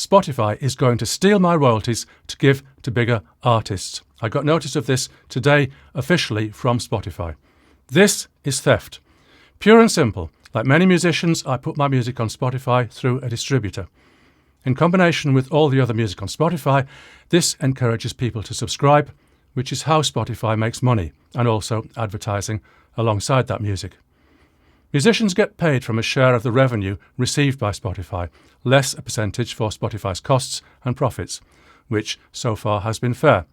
Spotify is going to steal my royalties to give to bigger artists. I got notice of this today officially from Spotify. This is theft. Pure and simple. Like many musicians, I put my music on Spotify through a distributor. In combination with all the other music on Spotify, this encourages people to subscribe, which is how Spotify makes money, and also advertising alongside that music. Musicians get paid from a share of the revenue received by Spotify, less a percentage for Spotify's costs and profits, which so far has been fair.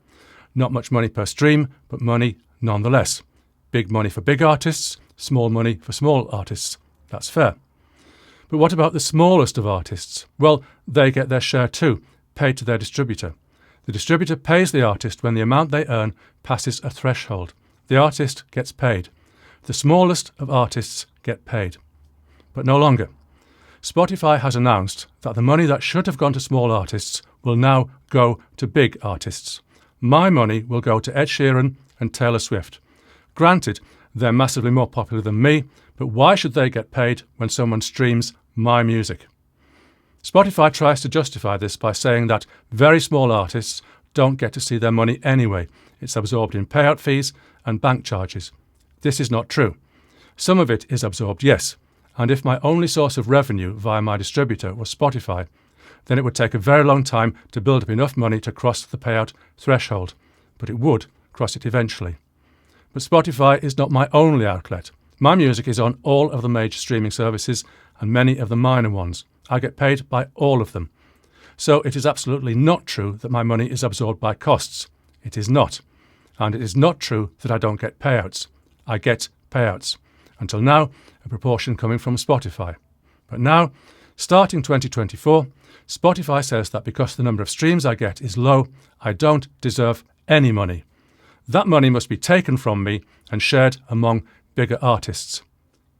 Not much money per stream, but money nonetheless. Big money for big artists, small money for small artists. That's fair. But what about the smallest of artists? Well, they get their share too, paid to their distributor. The distributor pays the artist when the amount they earn passes a threshold. The artist gets paid. The smallest of artists get paid. But no longer. Spotify has announced that the money that should have gone to small artists will now go to big artists. My money will go to Ed Sheeran and Taylor Swift. Granted, they're massively more popular than me, but why should they get paid when someone streams my music? Spotify tries to justify this by saying that very small artists don't get to see their money anyway. It's absorbed in payout fees and bank charges. This is not true. Some of it is absorbed, yes, and if my only source of revenue via my distributor was Spotify, then it would take a very long time to build up enough money to cross the payout threshold, but it would cross it eventually. But Spotify is not my only outlet. My music is on all of the major streaming services and many of the minor ones. I get paid by all of them. So it is absolutely not true that my money is absorbed by costs. It is not. And it is not true that I don't get payouts. I get payouts. Until now, a proportion coming from Spotify. But now, starting 2024, Spotify says that because the number of streams I get is low, I don't deserve any money. That money must be taken from me and shared among bigger artists.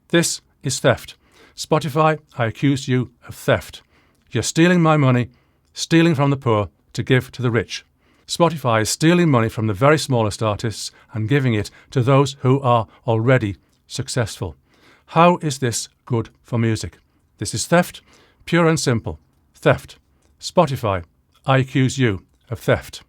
This is theft. Spotify, I accuse you of theft. You're stealing my money, stealing from the poor to give to the rich. Spotify is stealing money from the very smallest artists and giving it to those who are already successful. How is this good for music? This is theft, pure and simple. Theft. Spotify, I accuse you of theft.